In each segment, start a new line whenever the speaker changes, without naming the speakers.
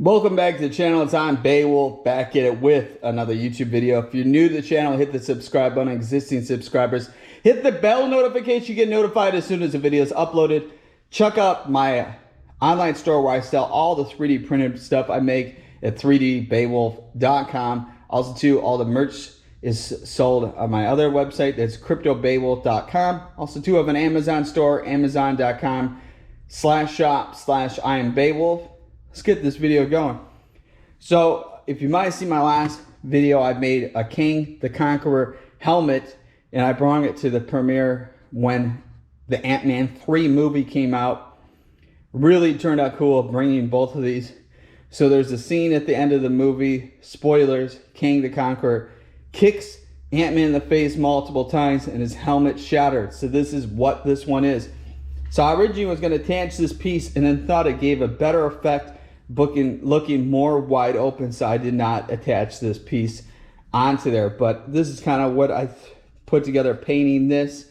Welcome back to the channel. It's on Beowulf, back at it with another YouTube video. If you're new to the channel, hit the subscribe button. Existing subscribers, hit the bell notification. You get notified as soon as the video is uploaded. Check out my online store where I sell all the 3D printed stuff I make at 3dbeowulf.com. Also, too, all the merch is sold on my other website. That's cryptobeowulf.com. Also, too, I have an Amazon store, amazon.com/shop/IamBeowulf. Let's get this video going. So, if you might have seen my last video, I made a King the Conqueror helmet, and I brought it to the premiere when the Antman 3 movie came out. Really turned out cool bringing both of these. So there's a scene at the end of the movie, spoilers, King the Conqueror kicks Antman in the face multiple times and his helmet shattered. So this is what this one is. So I originally was going to attach this piece and then thought it gave a better effect looking more wide open, so I did not attach this piece onto there. But this is kind of what I put together painting this.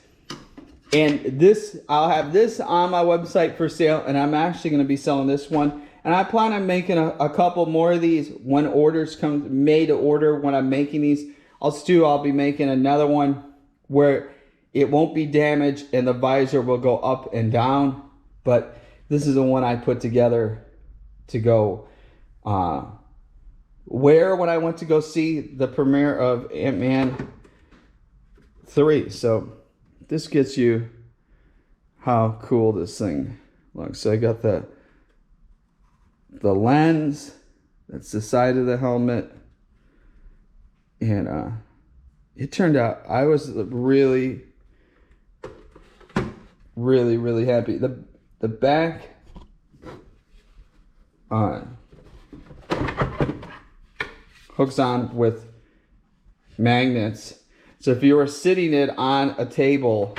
And this, I'll have this on my website for sale, and I'm actually going to be selling this one. And I plan on making a couple more of these when orders come, made to order when I'm making these. Also, I'll be making another one where it won't be damaged and the visor will go up and down. But this is the one I put together to go when I went to go see the premiere of Antman 3. So this gets you how cool this thing looks. So I got the lens, that's the side of the helmet, and it turned out, I was really happy. The back hooks on with magnets. So if you were sitting it on a table,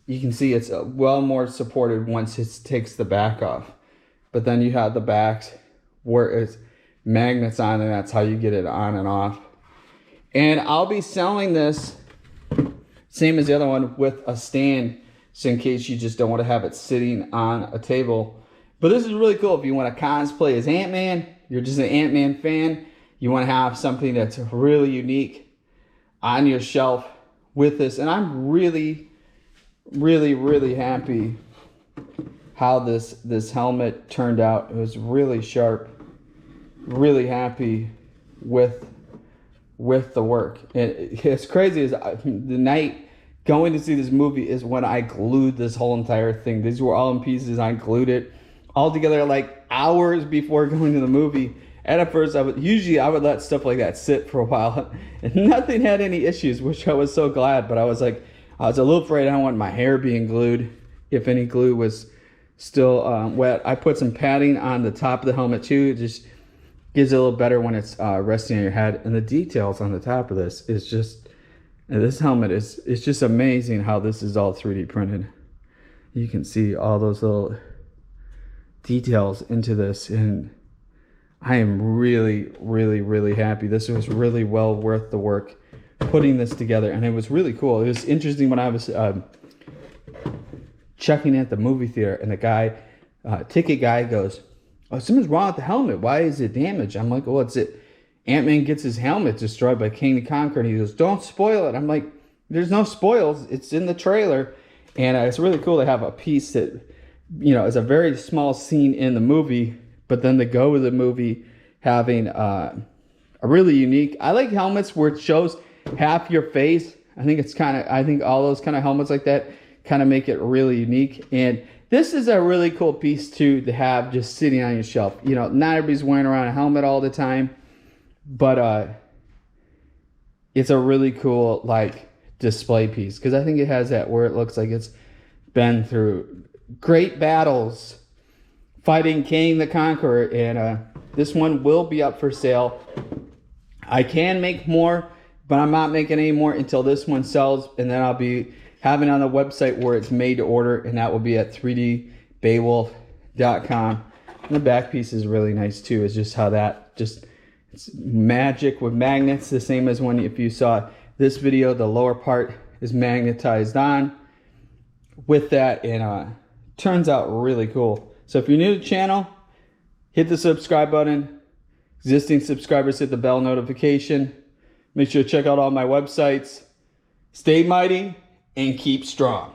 you can see it's well more supported once it takes the back off. But then you have the backs where it's magnets on, and that's how you get it on and off. And I'll be selling this, same as the other one, with a stand, so in case you just don't want to have it sitting on a table. But this is really cool if you want to cosplay as Antman, you're just an Antman fan, you want to have something that's really unique on your shelf with this. And I'm really happy how this helmet turned out. It was really sharp. Really happy with the work. And it's crazy is the night going to see this movie is when I glued this whole entire thing. These were all in pieces. I glued it all together like hours before going to the movie. And at first, I would let stuff like that sit for a while, and nothing had any issues, which I was so glad. But I was a little afraid I don't want my hair being glued if any glue was still wet. I put some padding on the top of the helmet too. It just gives it a little better when it's resting on your head. And the details on the top of this is just, this helmet is, it's just amazing how this is all 3D printed. You can see all those little details into this, and I am really happy. This was really well worth the work putting this together, and it was really cool. It was interesting when I was checking at the movie theater, and the guy, ticket guy goes, "Oh, something's wrong with the helmet. Why is it damaged?" I'm like, "Well, it's it. Antman gets his helmet destroyed by King the Conqueror," and he goes, "Don't spoil it." I'm like, "There's no spoils. It's in the trailer." And it's really cool to have a piece that, you know, is a very small scene in the movie, but then to go with the movie having a really unique. I like helmets where it shows half your face. I think all those kind of helmets like that kind of make it really unique. And this is a really cool piece too to have just sitting on your shelf. You know, not everybody's wearing around a helmet all the time, but it's a really cool like display piece, because I think it has that where it looks like it's been through great battles fighting King the Conqueror. And this one will be up for sale. I can make more, but I'm not making any more until this one sells, and then I'll be having it on the website where it's made to order, and that will be at 3dbeowulf.com. And the back piece is really nice too. It's just how that it's magic with magnets, the same as when if you saw this video, the lower part is magnetized on with that, and turns out really cool. So if you're new to the channel, hit the subscribe button. Existing subscribers, hit the bell notification. Make sure to check out all my websites. Stay mighty and keep strong.